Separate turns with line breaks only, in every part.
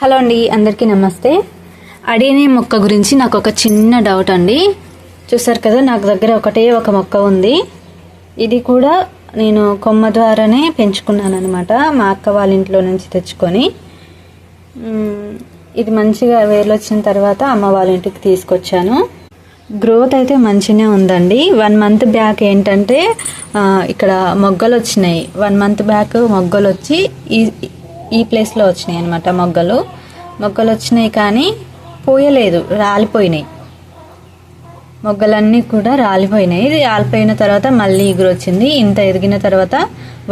Hello అండి, అందరికీ నమస్తే. అడేనే మొక్క గురించి నాకు ఒక చిన్న డౌట్ అండి. చూసారు కదా, నాకు దగ్గర ఒకటే ఒక మొక్క ఉంది. ఇది కూడా నేను కొమ్మ ద్వారానే పెంచుకున్నాను అనమాట, మా అక్క వాళ్ళ ఇంట్లో నుంచి తెచ్చుకొని. ఇది మంచిగా వేర్లు వచ్చిన తర్వాత అమ్మ వాళ్ళ ఇంటికి తీసుకొచ్చాను. గ్రోత్ అయితే మంచిగానే ఉందండి. 1 మంత్ బ్యాక్ ఏంటంటే ఇక్కడ మొగ్గలు వచ్చినాయి. 1 మంత్ బ్యాక్ మొగ్గలు వచ్చి ఈ ప్లేస్లో వచ్చినాయి అనమాట. మొగ్గలు వచ్చినాయి కానీ పోయలేదు, రాలిపోయినాయి. మొగ్గలన్నీ కూడా రాలిపోయినాయి. రాలిపోయిన తర్వాత మళ్ళీ ఎగురు వచ్చింది. ఇంత ఎదిగిన తర్వాత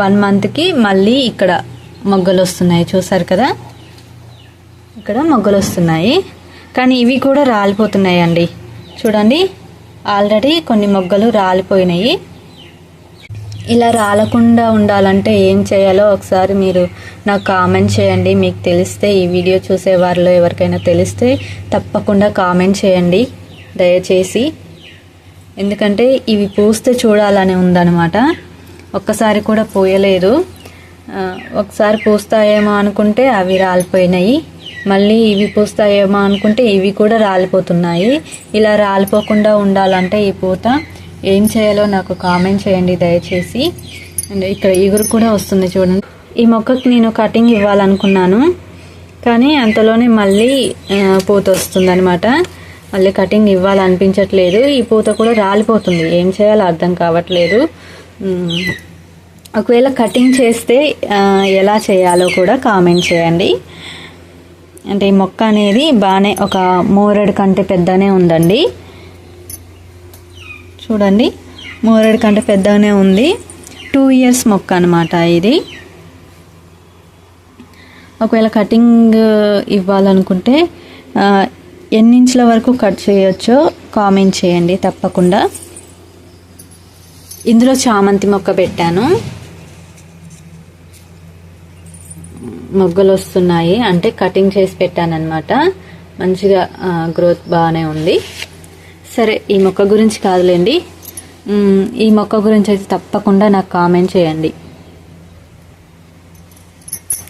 1 మంత్కి మళ్ళీ ఇక్కడ మొగ్గలు వస్తున్నాయి. చూసారు కదా, ఇక్కడ మొగ్గలు వస్తున్నాయి. కానీ ఇవి కూడా రాలిపోతున్నాయి అండి. చూడండి, ఆల్రెడీ కొన్ని మొగ్గలు రాలిపోయినాయి. ఇలా రాలకుండా ఉండాలంటే ఏం చేయాలో ఒకసారి మీరు నాకు కామెంట్ చేయండి. మీకు తెలిస్తే, ఈ వీడియో చూసే వారిలో ఎవరికైనా తెలిస్తే తప్పకుండా కామెంట్ చేయండి దయచేసి. ఎందుకంటే ఇవి పూస్తే చూడాలని ఉందన్నమాట. ఒక్కసారి కూడా పోయలేదు. ఒకసారి పూస్తాయేమో అనుకుంటే అవి రాలిపోయినాయి. మళ్ళీ ఇవి పూస్తాయేమో అనుకుంటే ఇవి కూడా రాలిపోతున్నాయి. ఇలా రాలిపోకుండా ఉండాలంటే ఈ పూత ఏం చేయాలో నాకు కామెంట్ చేయండి దయచేసి. అండ్ ఇక్కడ ఇగురు కూడా వస్తుంది చూడండి. ఈ మొక్కకి నేను కటింగ్ ఇవ్వాలనుకున్నాను, కానీ అంతలోనే మళ్ళీ పూత వస్తుంది అనమాట. మళ్ళీ కటింగ్ ఇవ్వాలనిపించట్లేదు. ఈ పూత కూడా రాలిపోతుంది. ఏం చేయాలో అర్థం కావట్లేదు. ఒకవేళ కటింగ్ చేస్తే ఎలా చేయాలో కూడా కామెంట్ చేయండి. అంటే ఈ మొక్క అనేది బాగానే ఒక మోరెడు కంటే పెద్దనే ఉందండి. చూడండి, మోరెడు కంటే పెద్దగానే ఉంది. 2 years మొక్క అనమాట ఇది. ఒకవేళ కటింగ్ ఇవ్వాలనుకుంటే ఎన్ని ఇంచుల వరకు కట్ చేయొచ్చో కామెంట్ చేయండి తప్పకుండా. ఇందులో చామంతి మొక్క పెట్టాను. మొగ్గలు వస్తున్నాయి అంటే కటింగ్ చేసి పెట్టాను అనమాట. మంచిగా గ్రోత్ బాగానే ఉంది. సరే, ఈ మొక్క గురించి కాదులేండి, ఈ మొక్క గురించి అయితే తప్పకుండా నాకు కామెంట్ చేయండి.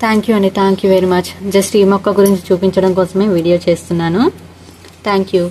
థ్యాంక్ యూ అండి, thank you very much. Just ఈ మొక్క గురించి చూపించడం కోసమే వీడియో చేస్తున్నాను. Thank you.